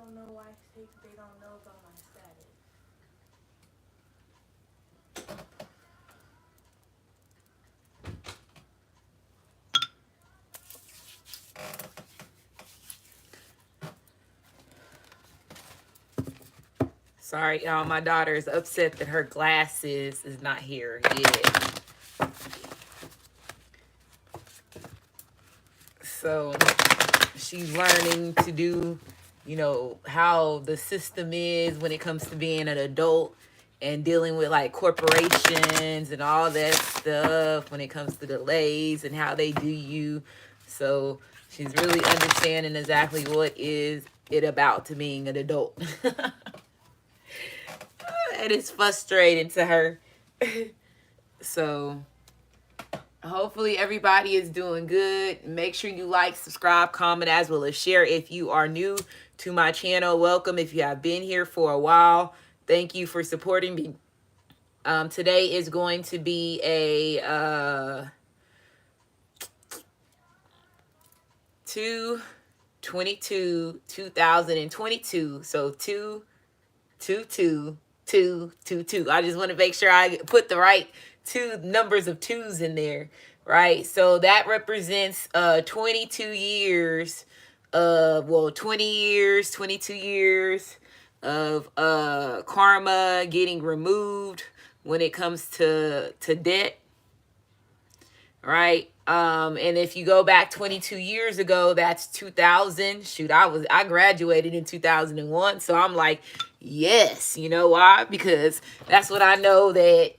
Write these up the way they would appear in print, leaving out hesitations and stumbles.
don't know why they don't know about my status. Sorry, y'all. My daughter is upset that her glasses is not here yet. So she's learning to do, how the system is when it comes to being an adult and dealing with like corporations and all that stuff when it comes to delays and how they do you. So she's really understanding exactly what is it about to being an adult. And it's frustrating to her. So hopefully everybody is doing good. Make sure you like, subscribe, comment, as well as share. If you are new to my channel, welcome. If you have been here for a while, thank you for supporting me. Today is going to be a 2022. So 222. I just want to make sure I put the right two numbers of twos in there, right? So that represents 22 years of, 20 years, 22 years of karma getting removed when it comes to debt, right? And if you go back 22 years ago, that's 2000. Shoot, I graduated in 2001. So I'm like, yes, you know why? Because that's what I know that,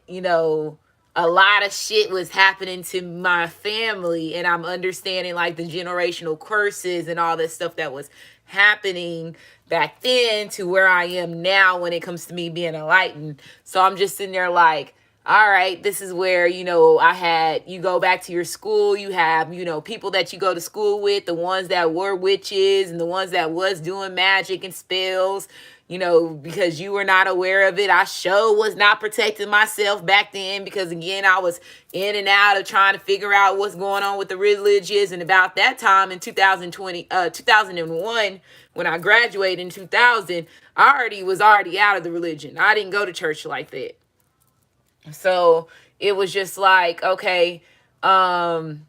a lot of shit was happening to my family, and I'm understanding like the generational curses and all this stuff that was happening back then to where I am now when it comes to me being enlightened. So I'm just sitting there like, all right, this is where, you go back to your school, you have, people that you go to school with, the ones that were witches and the ones that was doing magic and spells, because you were not aware of it. I sure was not protecting myself back then because, again, I was in and out of trying to figure out what's going on with the religious. And about that time in 2001, when I graduated in 2000, I was already out of the religion. I didn't go to church like that. So it was just like, okay, and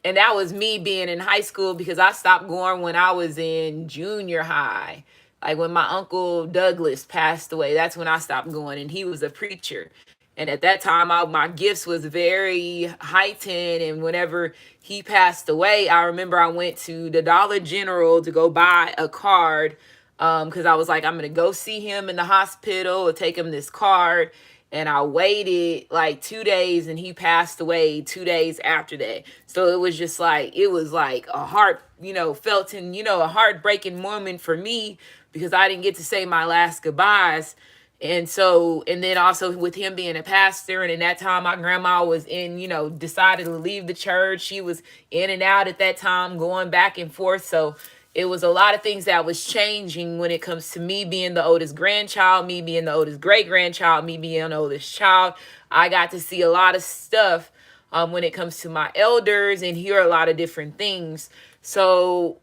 that was me being in high school because I stopped going when I was in junior high. Like when my uncle Douglas passed away, that's when I stopped going, and he was a preacher. And at that time, my gifts was very heightened. And whenever he passed away, I remember I went to the Dollar General to go buy a card because I was like, I'm going to go see him in the hospital or take him this card. And I waited like 2 days and he passed away 2 days after that. So it was just like, it was like a heart, felt in, a heartbreaking moment for me because I didn't get to say my last goodbyes. And so, and then also with him being a pastor, and in that time, my grandma was decided to leave the church. She was in and out at that time, going back and forth. So it was a lot of things that was changing when it comes to me being the oldest grandchild, me being the oldest great-grandchild, me being the oldest child. I got to see a lot of stuff when it comes to my elders and hear a lot of different things. So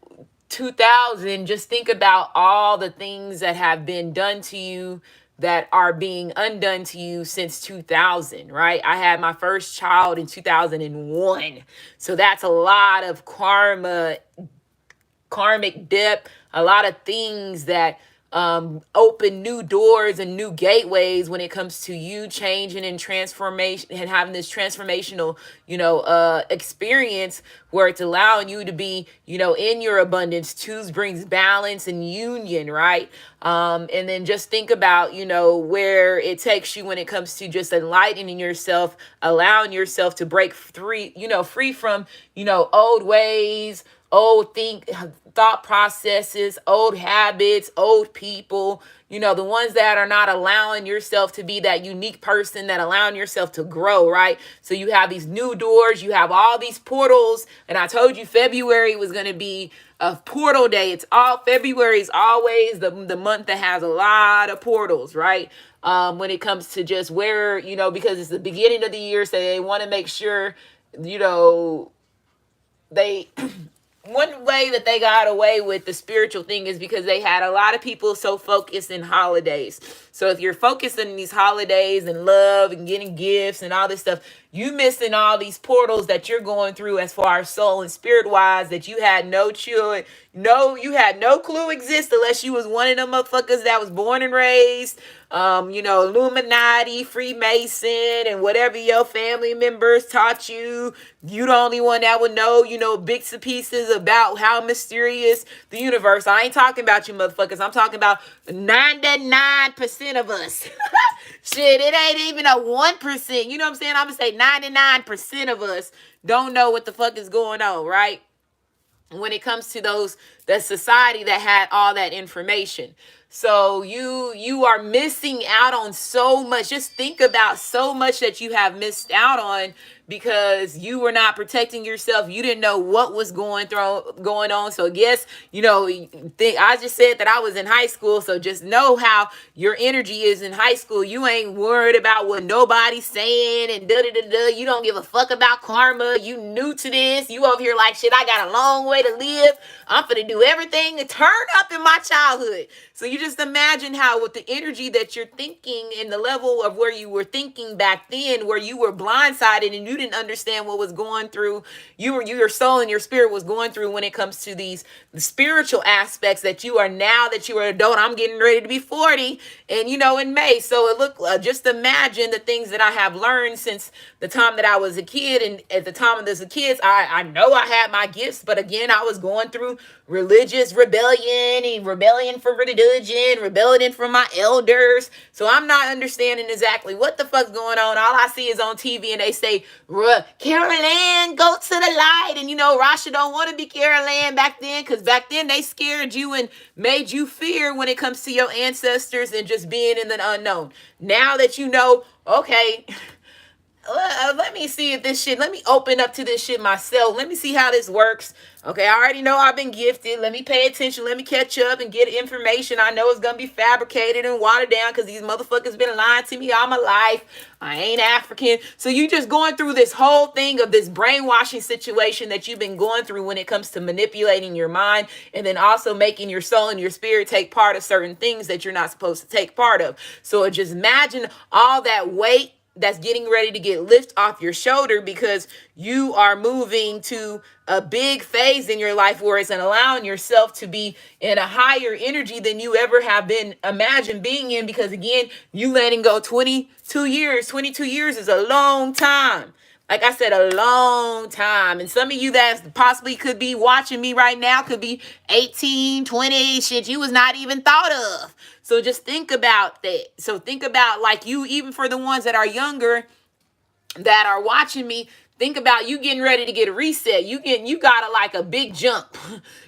2000, just think about all the things that have been done to you that are being undone to you since 2000, right? I had my first child in 2001. So that's a lot of karmic depth, a lot of things that open new doors and new gateways when it comes to you changing and transformation and having this transformational, experience where it's allowing you to be, in your abundance. Twos brings balance and union, right? And then just think about, where it takes you when it comes to just enlightening yourself, allowing yourself to break free from, old ways, old thought processes, old habits, old people, the ones that are not allowing yourself to be that unique person, that allowing yourself to grow, right? So you have these new doors, you have all these portals, and I told you February was going to be a portal day. February is always the month that has a lot of portals, right? When it comes to just where, because it's the beginning of the year, so they want to make sure, they one way that they got away with the spiritual thing is because they had a lot of people so focused in holidays. So if you're focused in these holidays and love and getting gifts and all this stuff, you missing all these portals that you're going through as far as soul and spirit wise that you had no chill, you had no clue exist unless you was one of them motherfuckers that was born and raised, Illuminati, Freemason, and whatever your family members taught you. You the only one that would know, bits and pieces about how mysterious the universe. I ain't talking about you motherfuckers. I'm talking about 99% of us. Shit, it ain't even a 1%. You know what I'm saying? I'm gonna say 99% of us don't know what the fuck is going on, right? When it comes to that society that had all that information. So you are missing out on so much. Just think about so much that you have missed out on because you were not protecting yourself. You didn't know what was going on. So yes, I just said that I was in high school. So just know how your energy is in high school. You ain't worried about what nobody's saying and da-da-da-da. You don't give a fuck about karma. You new to this. You over here like, shit, I got a long way to live. I'm finna do everything to turn up in my childhood. So you just imagine how with the energy that you're thinking and the level of where you were thinking back then, where you were blindsided and you didn't understand what was going through, your soul and your spirit was going through when it comes to the spiritual aspects that you are now that you are an adult. I'm getting ready to be 40 and in May. So just imagine the things that I have learned since the time that I was a kid. And at the time of this kids, I know I had my gifts, but again, I was going through religious rebellion and rebellion for religion, rebellion from my elders. So I'm not understanding exactly what the fuck's going on. All I see is on TV and they say, Carol Ann, go to the light. And Rasha don't want to be Carol Ann back then because back then they scared you and made you fear when it comes to your ancestors and just being in the unknown. Now that okay, let me see if let me open up to this shit myself. Let me see how this works. Okay, I already know I've been gifted. Let me pay attention. Let me catch up and get information. I know it's going to be fabricated and watered down because these motherfuckers been lying to me all my life. I ain't African. So you just going through this whole thing of this brainwashing situation that you've been going through when it comes to manipulating your mind and then also making your soul and your spirit take part of certain things that you're not supposed to take part of. So just imagine all that weight that's getting ready to get lift off your shoulder because you are moving to a big phase in your life where it's allowing yourself to be in a higher energy than you ever have been imagined being in because again, you letting go 22 years. 22 years is a long time. Like I said, a long time. And some of you that possibly could be watching me right now could be 18, 20, shit you was not even thought of. So just think about that. So think about like you, even for the ones that are younger that are watching me, think about you getting ready to get a reset. You got a big jump.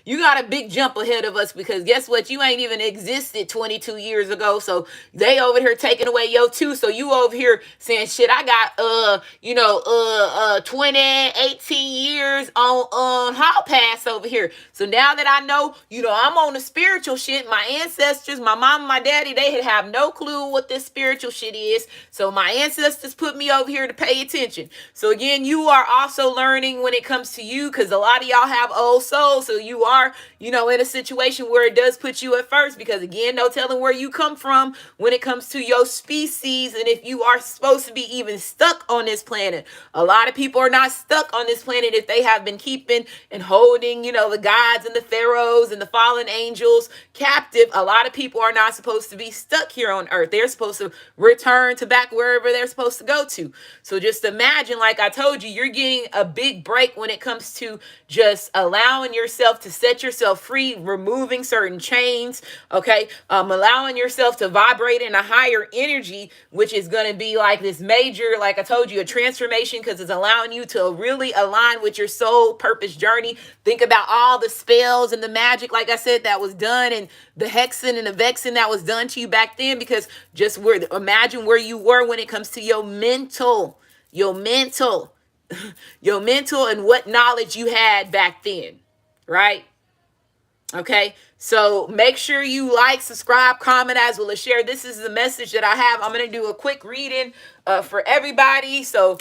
You got a big jump ahead of us because guess what? You ain't even existed 22 years ago. So they over here taking away your two. So you over here saying shit, I got 20, 18 years on hall pass over here. So now that I know, I'm on the spiritual shit, my ancestors, my mom, my daddy, they have no clue what this spiritual shit is. So my ancestors put me over here to pay attention. So again, you are also learning when it comes to you because a lot of y'all have old souls. So you are, in a situation where it does put you at first because again, no telling where you come from when it comes to your species and if you are supposed to be even stuck on this planet. A lot of people are not stuck on this planet if they have been keeping and holding, the gods and the pharaohs and the fallen angels captive. A lot of people are not supposed to be stuck here on earth. They're supposed to return to back wherever they're supposed to go to. So just imagine, like I told you, you're getting a big break when it comes to just allowing yourself to set yourself free, removing certain chains, okay? Allowing yourself to vibrate in a higher energy, which is going to be like this major, like I told you, a transformation because it's allowing you to really align with your soul purpose journey. Think about all the spells and the magic, like I said, that was done and the hexing and the vexing that was done to you back then because just imagine where you were when it comes to your mental and what knowledge you had back then, right? Okay, so make sure you like, subscribe, comment, as well as share. This is the message that I have. I'm going to do a quick reading for everybody. So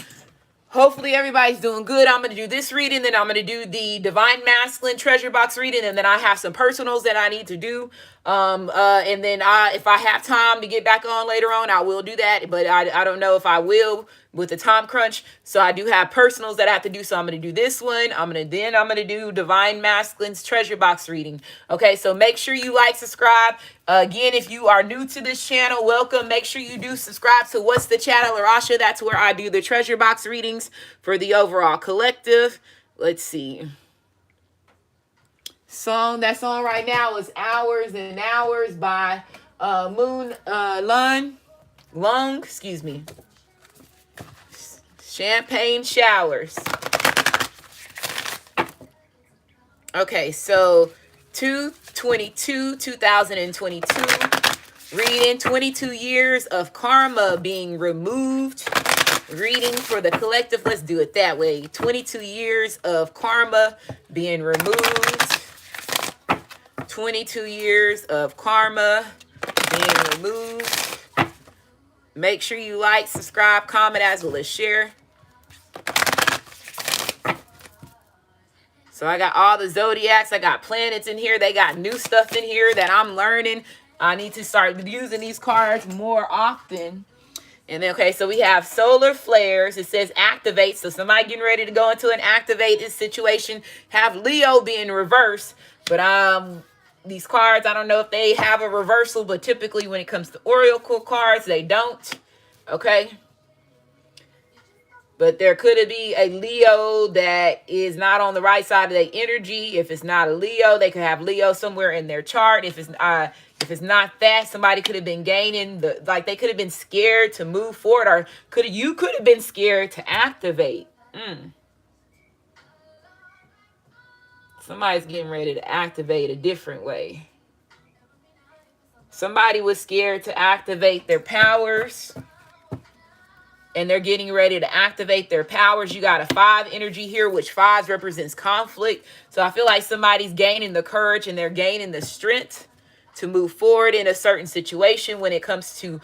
hopefully everybody's doing good. I'm going to do this reading, then I'm going to do the Divine Masculine Treasure Box reading, and then I have some personals that I need to do. And then if I have time to get back on later on, I will do that. But I don't know if I will with the time crunch. So I do have personals that I have to do. So I'm going to do this one. I'm going to do Divine Masculine's Treasure Box reading. Okay, so make sure you like, subscribe. Again, if you are new to this channel, welcome. Make sure you do subscribe to What's the Channel or Asha. That's where I do the treasure box readings for the overall collective. Let's see. Song that's on right now is Hours and Hours by Lung, excuse me. Champagne Showers. Okay, so 2/22/2022, reading 22 years of karma being removed. Reading for the collective, let's do it that way. 22 years of karma being removed. 22 years of karma being removed. Make sure you like, subscribe, comment, as well as share. So I got all the zodiacs. I got planets in here. They got new stuff in here that I'm learning. I need to start using these cards more often. And then, okay, so we have solar flares. It says activate. So somebody getting ready to go into an activated situation. Have Leo being reversed. But these cards, I don't know if they have a reversal, but typically when it comes to oracle cards, they don't. Okay. But there could be a Leo that is not on the right side of their energy. If it's not a Leo, they could have Leo somewhere in their chart. If it's not that, somebody could have been gaining they could have been scared to move forward, or you could have been scared to activate. Somebody's getting ready to activate a different way. Somebody was scared to activate their powers, and they're getting ready to activate their powers. You got a 5 energy here, which 5 represents conflict. So I feel like somebody's gaining the courage and they're gaining the strength to move forward in a certain situation when it comes to,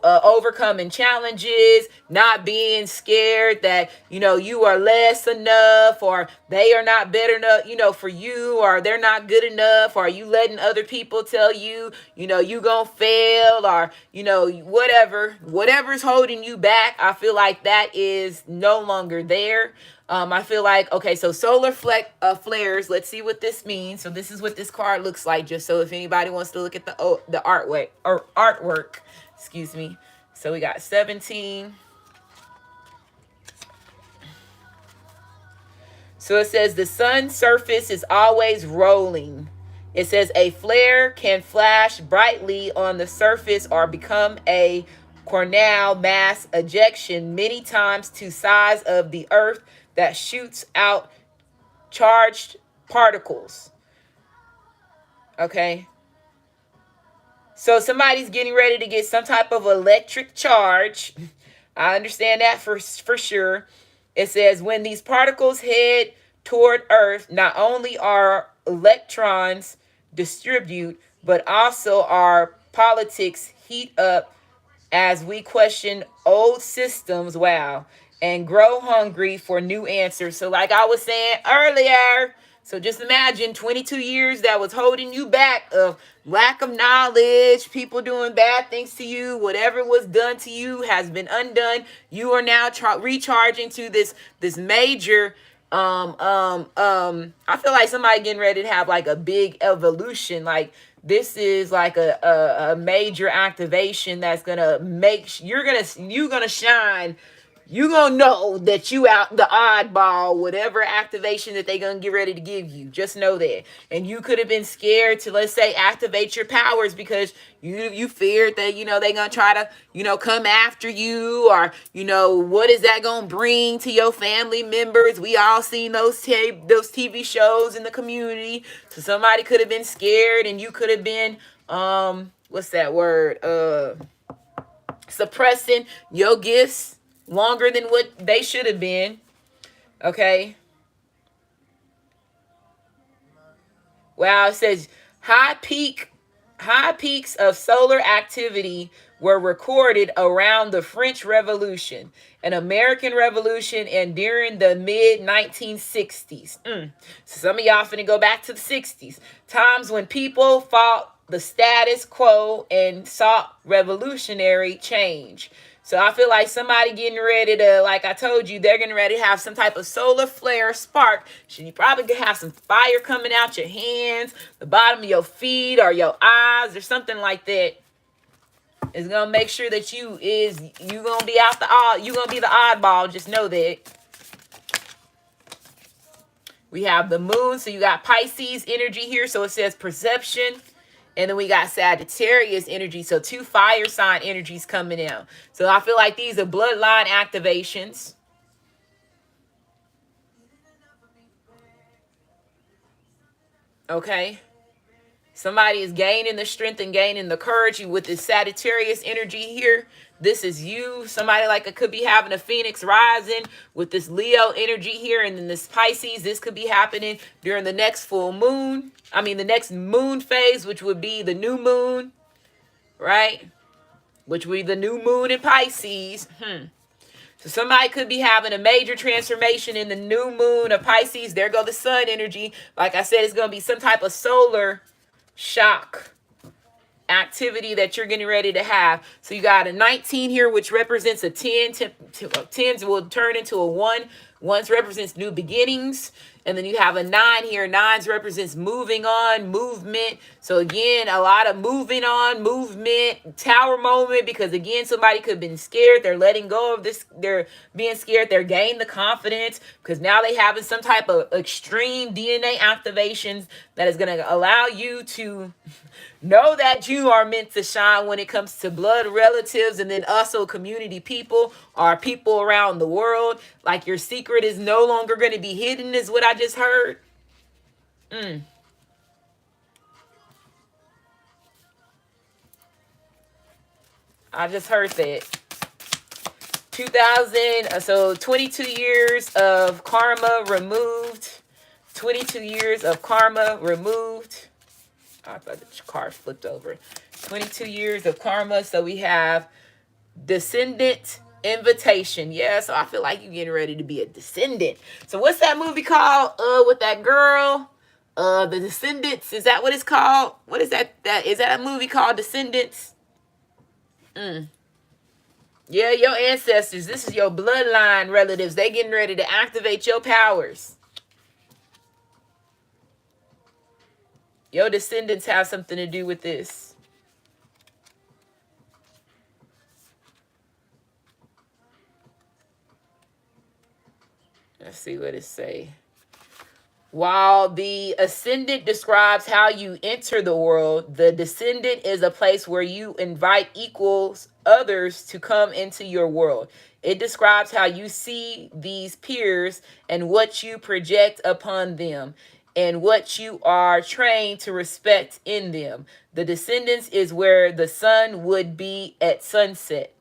overcoming challenges, not being scared that, you are less enough, or they are not better enough, for you, or they're not good enough, or you letting other people tell you, you gonna fail, or, whatever's holding you back. I feel like that is no longer there. I feel like, okay, so solar flares, let's see what this means. So this is what this card looks like, just so if anybody wants to look at the artwork, excuse me. So we got 17. So it says the sun's surface is always rolling. It says a flare can flash brightly on the surface or become a coronal mass ejection many times to size of the earth that shoots out charged particles. Okay. So somebody's getting ready to get some type of electric charge. I understand that for sure. It says when these particles head toward Earth, not only are electrons distribute, but also our politics heat up as we question old systems. Wow. And grow hungry for new answers. So like I was saying earlier, so just imagine 22 years that was holding you back of lack of knowledge, people doing bad things to you, whatever was done to you has been undone. You are now recharging to this major I feel like somebody getting ready to have like a big evolution. Like this is like a major activation that's gonna make you're gonna shine. You gonna know that you out the oddball, whatever activation that they gonna get ready to give you. Just know that. And you could have been scared to, let's say, activate your powers because you feared that, they gonna try to, come after you, or, what is that gonna bring to your family members? We all seen those TV shows in the community. So somebody could have been scared, and you could have been, what's that word? Suppressing your gifts longer than what they should have been. Okay. Wow, it says high peak high peaks of solar activity were recorded around the French Revolution, an American Revolution, and during the mid 1960s. So some of y'all finna go back to the 60s, times when people fought the status quo and sought revolutionary change. So I feel like somebody getting ready to, like I told you, they're getting ready to have some type of solar flare spark. So you probably could have some fire coming out your hands, the bottom of your feet, or your eyes, or something like that. It's gonna make sure that you gonna be you gonna be the oddball. Just know that. We have the moon, so you got Pisces energy here. So it says perception. And then we got Sagittarius energy. So 2 fire sign energies coming out. So I feel like these are bloodline activations. Okay. Somebody is gaining the strength and gaining the courage with this Sagittarius energy here. This is you. Somebody like it could be having a Phoenix rising with this Leo energy here. And then this Pisces, this could be happening during the next full moon. I mean, the next moon phase, which would be the new moon, right? Which would be the new moon in Pisces. So somebody could be having a major transformation in the new moon of Pisces. There go the sun energy. Like I said, it's going to be some type of solar shock activity that you're getting ready to have. So you got a 19 here, which represents a 10. 10s will turn into a 1. 1s represents new beginnings. And then you have a 9 here. 9s represents moving on, movement. So again, a lot of moving on, movement, tower moment, because again, somebody could have been scared. They're letting go of this. They're being scared. They're gaining the confidence because now they having some type of extreme DNA activations that is going to allow you to know that you are meant to shine when it comes to blood relatives, and then also community people or people around the world. Like your secret is no longer going to be hidden, is what I just heard. I just heard that. 2000, so 22 years of karma removed. 22 years of karma removed. I thought the card flipped over. 22 years of karma. So we have Descendant Invitation. Yeah, so I feel like you're getting ready to be a descendant. So what's that movie called? With that girl? The Descendants. Is that what it's called? What is that? Is that a movie called Descendants? Yeah, your ancestors. This is your bloodline relatives. They getting ready to activate your powers. Your descendants have something to do with this. Let's see what it say. While the ascendant describes how you enter the world, the descendant is a place where you invite equals others to come into your world. It describes how you see these peers and what you project upon them and what you are trained to respect in them. The descendants is where the sun would be at sunset.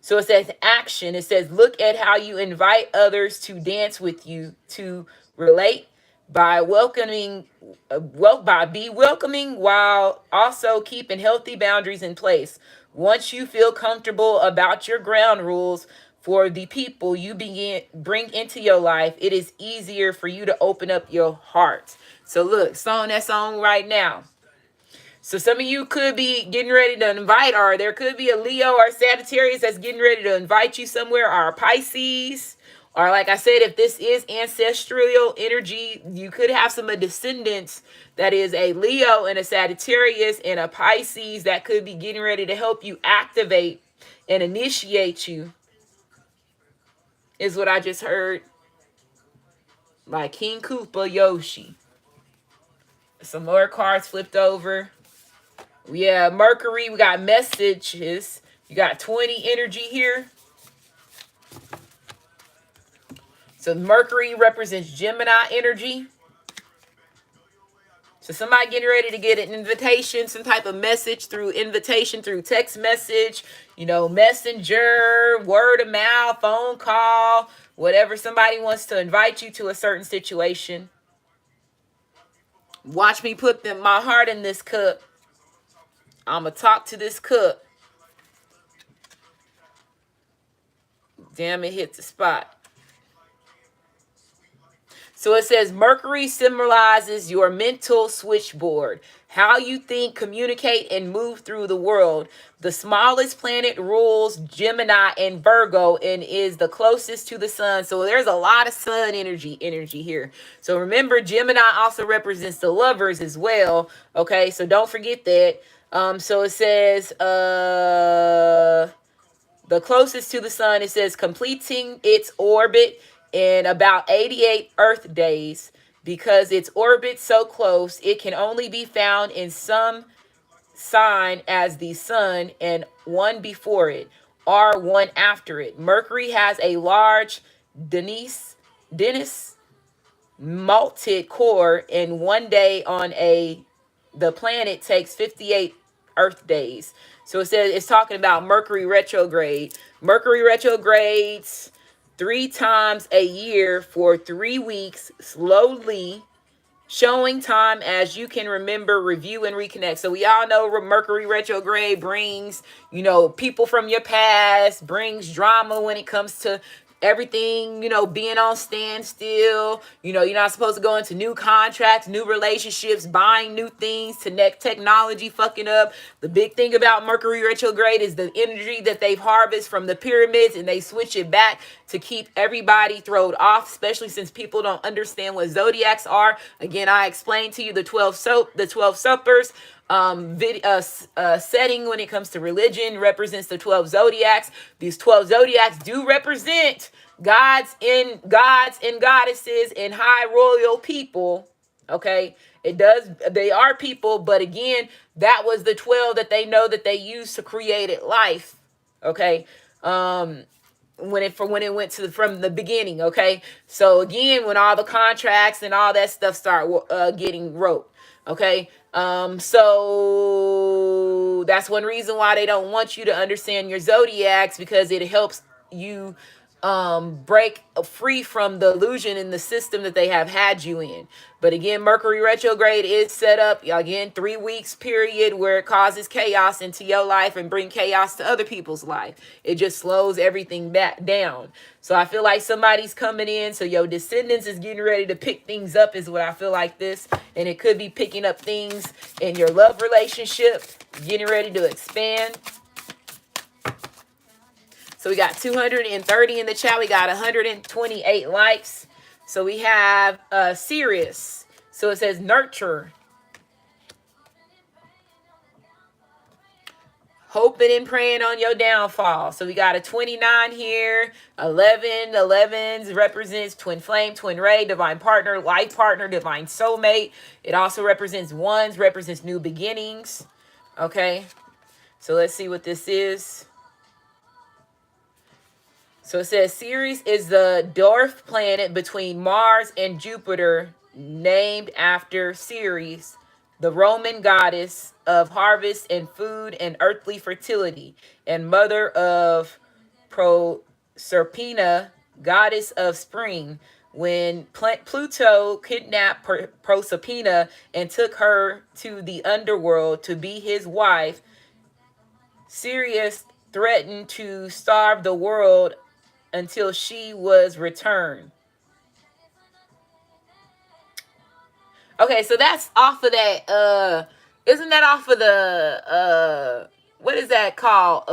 So it says action. It says look at how you invite others to dance with you, to relate by welcoming, be welcoming while also keeping healthy boundaries in place. Once you feel comfortable about your ground rules for the people you bring into your life, it is easier for you to open up your heart. So look, song that song right now. So some of you could be getting ready to invite, or there could be a Leo or Sagittarius that's getting ready to invite you somewhere, or a Pisces. Or like I said, if this is ancestral energy, you could have some descendants that is a Leo and a Sagittarius and a Pisces that could be getting ready to help you activate and initiate you, is what I just heard. Like King Koopa Yoshi. Some more cards flipped over. Yeah, Mercury, we got messages. You got 20 energy here. So Mercury represents Gemini energy. So somebody getting ready to get an invitation, some type of message through invitation, through text message, messenger, word of mouth, phone call, whatever. Somebody wants to invite you to a certain situation. Watch me put my heart in this cup. I'm going to talk to this cook. Damn, it hit the spot. So it says Mercury symbolizes your mental switchboard, how you think, communicate, and move through the world. The smallest planet rules Gemini and Virgo and is the closest to the sun. So there's a lot of sun energy here. So remember, Gemini also represents the lovers as well. Okay, so don't forget that. So it says the closest to the sun, it says completing its orbit in about 88 Earth days. Because its orbit so close, it can only be found in some sign as the sun and one before it, or one after it. Mercury has a large Dennis malted core, and one day on the planet takes 58 Earth days. So it says it's talking about Mercury retrograde. Mercury retrogrades 3 times a year for 3 weeks, slowly showing time as you can remember, review, and reconnect. So we all know Mercury retrograde brings, people from your past, brings drama when it comes to everything, being on standstill. You're not supposed to go into new contracts, new relationships, buying new things, to technology fucking up. The big thing about Mercury retrograde is the energy that they've harvested from the pyramids, and they switch it back to keep everybody thrown off, especially since people don't understand what zodiacs are. Again, I explained to you the 12 suppers. Setting when it comes to religion represents the 12 zodiacs. These 12 zodiacs do represent gods and goddesses and high royal people. Okay, it does. They are people, but again, that was the 12 that they know that they used to create life. Okay, when it went to from the beginning. Okay, so again, when all the contracts and all that stuff start getting wrote. Okay, so that's one reason why they don't want you to understand your zodiacs, because it helps you break free from the illusion in the system that they have had you in. But again, Mercury retrograde is set up again 3 weeks period where it causes chaos into your life and bring chaos to other people's life. It just slows everything back down. So I feel like somebody's coming in, so your descendants is getting ready to pick things up, is what I feel like this. And it could be picking up things in your love relationship, getting ready to expand. So we got 230 in the chat. We got 128 likes. So we have Ceres. So it says nurture. Hoping and praying on your downfall. So we got a 29 here. 11. 11s represents twin flame, twin ray, divine partner, life partner, divine soulmate. It also represents ones, represents new beginnings. Okay. So let's see what this is. So it says Ceres is the dwarf planet between Mars and Jupiter, named after Ceres, the Roman goddess of harvest and food and earthly fertility, and mother of Proserpina, goddess of spring. When Pluto kidnapped Proserpina and took her to the underworld to be his wife, Ceres threatened to starve the world until she was returned. Okay, so that's off of that. Isn't that off of the what is that called?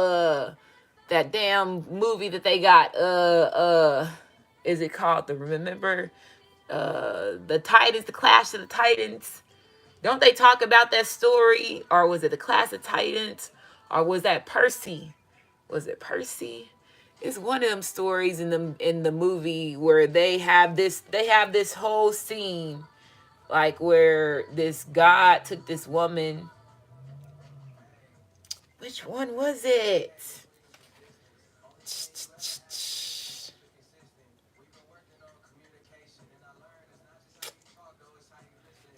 That damn movie that they got. Is it called remember the Titans, the Clash of the Titans? Don't they talk about that story? Or was it the Clash of Titans? Or was that Percy? Was it Percy? It's one of them stories in the movie where they have this whole scene, like where this god took this woman. Which one was it?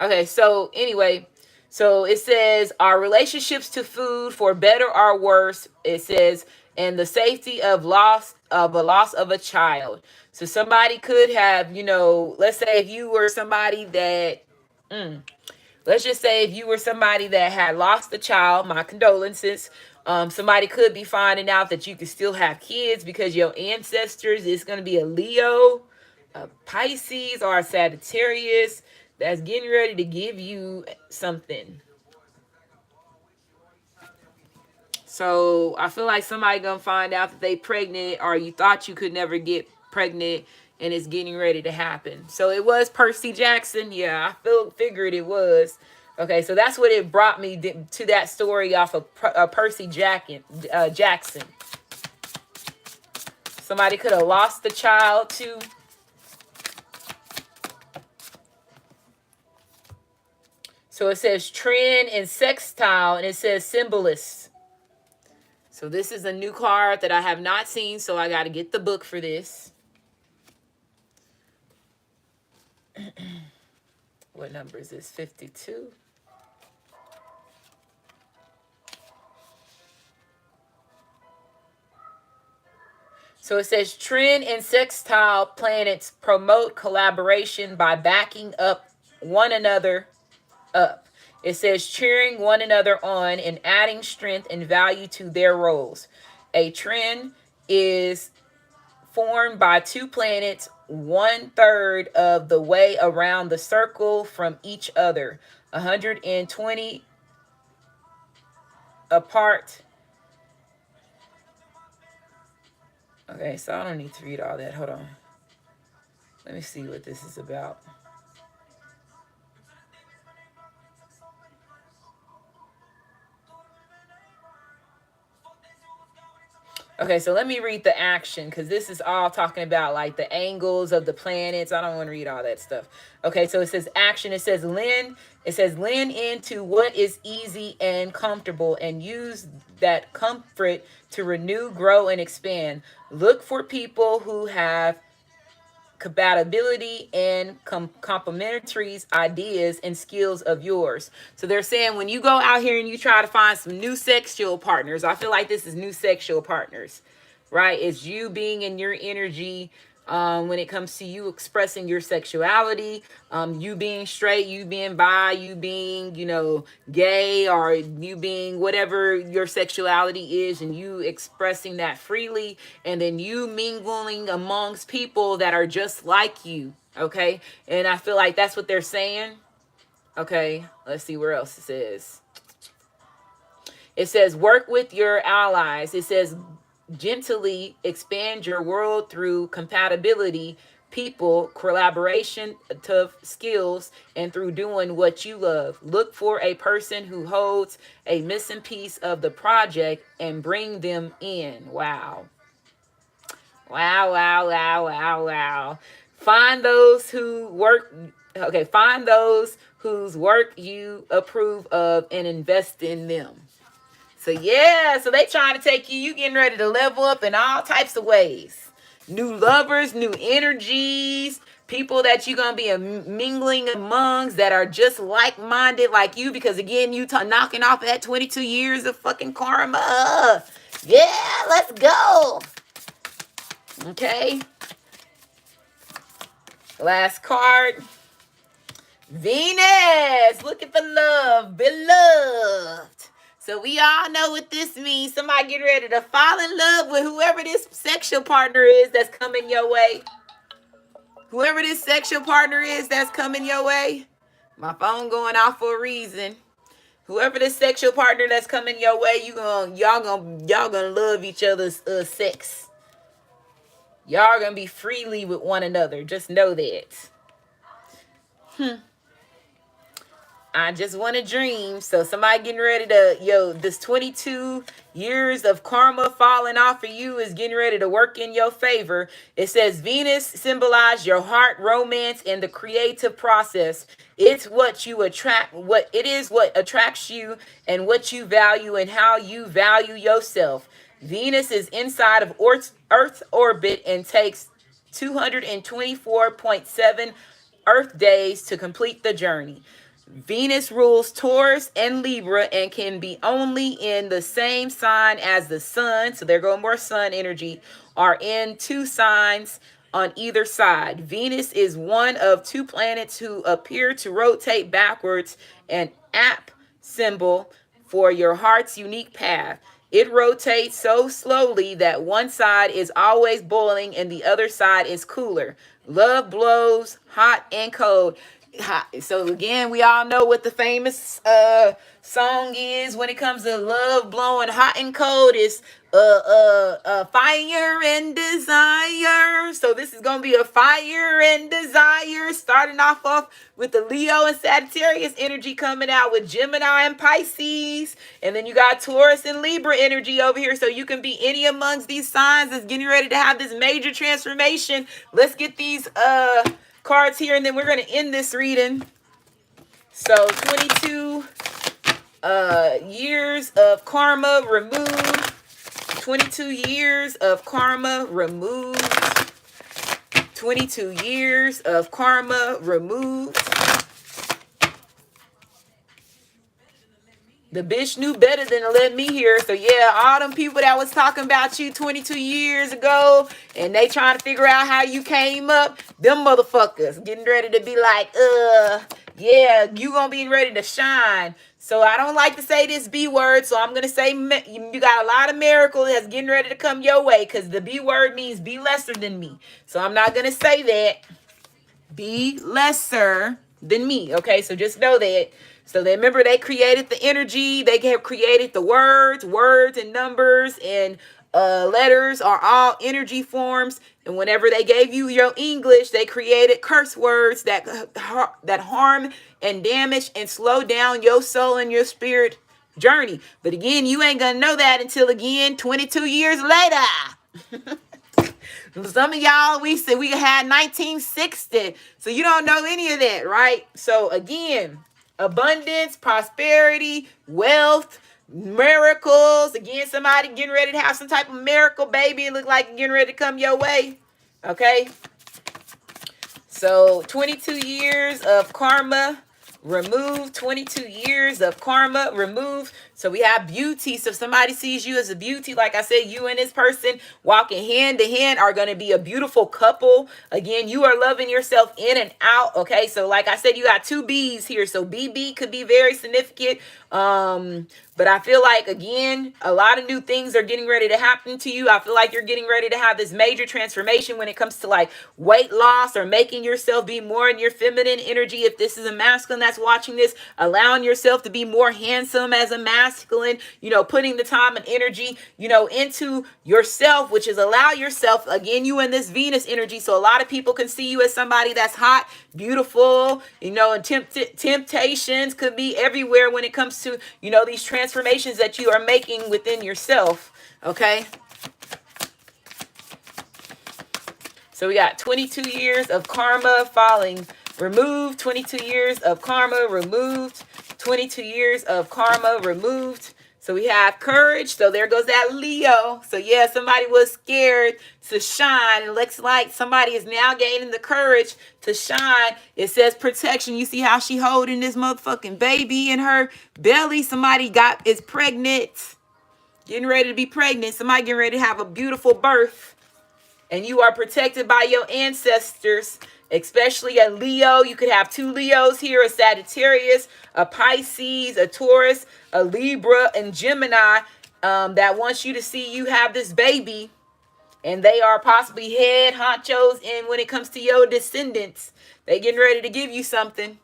Okay, so anyway, so it says our relationships to food, for better or worse. It says, and the safety of a loss of a child. So somebody could have, let's say if you were somebody that Let's just say if you were somebody that had lost a child, my condolences. Somebody could be finding out that you could still have kids because your ancestors is going to be a Leo, a Pisces, or a Sagittarius that's getting ready to give you something. So I feel like somebody gonna find out that they pregnant, or you thought you could never get pregnant, and it's getting ready to happen. So it was Percy Jackson. Yeah, I figured it was. Okay, so that's what it brought me to that story off of Percy Jackson. Somebody could have lost the child too. So it says Trine and sextile, and it says symbolist. So this is a new card that I have not seen, so I got to get the book for this. What number is this? 52? So it says Trine and sextile planets promote collaboration by backing up one another up. It says cheering one another on and adding strength and value to their roles. A trine is formed by two planets 1/3 of the way around the circle from each other, 120 apart. Okay, so I don't need to read all that. Hold on. Let me see what this is about. Okay, so let me read the action, because this is all talking about like the angles of the planets. I don't want to read all that stuff. Okay, so it says action. It says lean into what is easy and comfortable and use that comfort to renew, grow, and expand. Look for people who have compatibility and complementary ideas and skills of yours. So they're saying when you go out here and you try to find some new sexual partners, I feel like this is new sexual partners, right? It's you being in your energy, when it comes to you expressing your sexuality, you being straight, you being bi, you being, gay, or you being whatever your sexuality is, and you expressing that freely, and then you mingling amongst people that are just like you. Okay. And I feel like that's what they're saying. Okay. Let's see where else it says. It says work with your allies. It says gently expand your world through compatibility, people, collaboration, tough skills, and through doing what you love. Look for a person who holds a missing piece of the project and bring them in. Wow. Wow, wow, wow, wow, wow. Find those whose work you approve of and invest in them. So yeah, so they trying to take you getting ready to level up in all types of ways. New lovers, new energies, people that you're going to be mingling amongst that are just like-minded like you, because again, you knocking off that 22 years of fucking karma. Yeah, let's go. Okay. Last card. Venus, looking for love, beloved. So we all know what this means. Somebody get ready to fall in love with whoever this sexual partner is that's coming your way. Whoever this sexual partner is that's coming your way. My phone going off for a reason. Whoever this sexual partner that's coming your way, y'all gonna love each other's sex. Y'all gonna be freely with one another. Just know that. I just want to dream. So somebody getting ready to, this 22 years of karma falling off for you is getting ready to work in your favor. It says Venus symbolizes your heart, romance, and the creative process. It's what you attract, what attracts you and what you value and how you value yourself. Venus is inside of Earth's orbit and takes 224.7 Earth days to complete the journey. Venus rules Taurus and Libra and can be only in the same sign as the sun. So there go more sun energy, are in two signs on either side. Venus is one of two planets who appear to rotate backwards, an app symbol for your heart's unique path. It rotates so slowly that one side is always boiling and the other side is cooler. Love blows hot and cold. So again, we all know what the famous song is when it comes to love blowing hot and cold is fire and desire. So this is gonna be a fire and desire, starting off with the Leo and Sagittarius energy coming out with Gemini and Pisces, and then you got Taurus and Libra energy over here. So you can be any amongst these signs that's getting ready to have this major transformation. Let's get these cards here, and then we're going to end this reading. So 22 years of karma removed. 22 years of karma removed. 22 years of karma removed. The bitch knew better than to let me hear. So yeah, all them people that was talking about you 22 years ago and they trying to figure out how you came up, them motherfuckers getting ready to be like, yeah, you gonna be ready to shine. So I don't like to say this B word, so I'm gonna say you got a lot of miracles that's getting ready to come your way, because the B word means be lesser than me. So I'm not gonna say that. Be lesser than me. Okay, so just know that. So they remember they created the energy, they have created the words and numbers and letters are all energy forms. And whenever they gave you your English, they created curse words that harm and damage and slow down your soul and your spirit journey. But again, you ain't gonna know that until again 22 years later. Some of y'all, we said we had 1960, so you don't know any of that, right? So again, abundance, prosperity, wealth, miracles. Again, somebody getting ready to have some type of miracle baby. It look like getting ready to come your way. Okay. So 22 years of karma removed. 22 years of karma removed. So we have beauty. So if somebody sees you as a beauty, like I said, you and this person walking hand to hand are going to be a beautiful couple. Again, you are loving yourself in and out. Okay. So like I said, you got two B's here. So BB could be very significant. But I feel like, again, a lot of new things are getting ready to happen to you. I feel like you're getting ready to have this major transformation when it comes to like weight loss or making yourself be more in your feminine energy. If this is a masculine that's watching this, allowing yourself to be more handsome as a masculine, you know, putting the time and energy, you know, into yourself, which is allow yourself, again, you in this Venus energy. So a lot of people can see you as somebody that's hot, beautiful, you know, and temptations could be everywhere when it comes to, you know, these transformations that you are making within yourself. Okay. So we got 22 years of karma falling removed, 22 years of karma removed, 22 years of karma removed. So we have courage. So there goes that Leo. So yeah, somebody was scared to shine. It looks like somebody is now gaining the courage to shine. It says protection. You see how she holding this motherfucking baby in her belly. Somebody is pregnant, getting ready to be pregnant. Somebody getting ready to have a beautiful birth. And you are protected by your ancestors, especially a Leo. You could have two Leos here, a Sagittarius, a Pisces, a Taurus, a Libra, and Gemini that wants you to see you have this baby. And they are possibly head honchos. And when it comes to your descendants, they getting ready to give you something.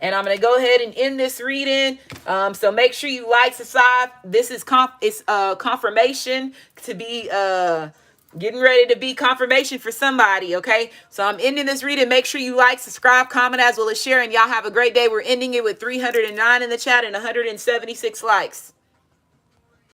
And I'm going to go ahead and end this reading. So make sure you like, subscribe. This is confirmation to be... getting ready to be confirmation for somebody, okay? So I'm ending this reading. Make sure you like, subscribe, comment, as well as share. And y'all have a great day. We're ending it with 309 in the chat and 176 likes.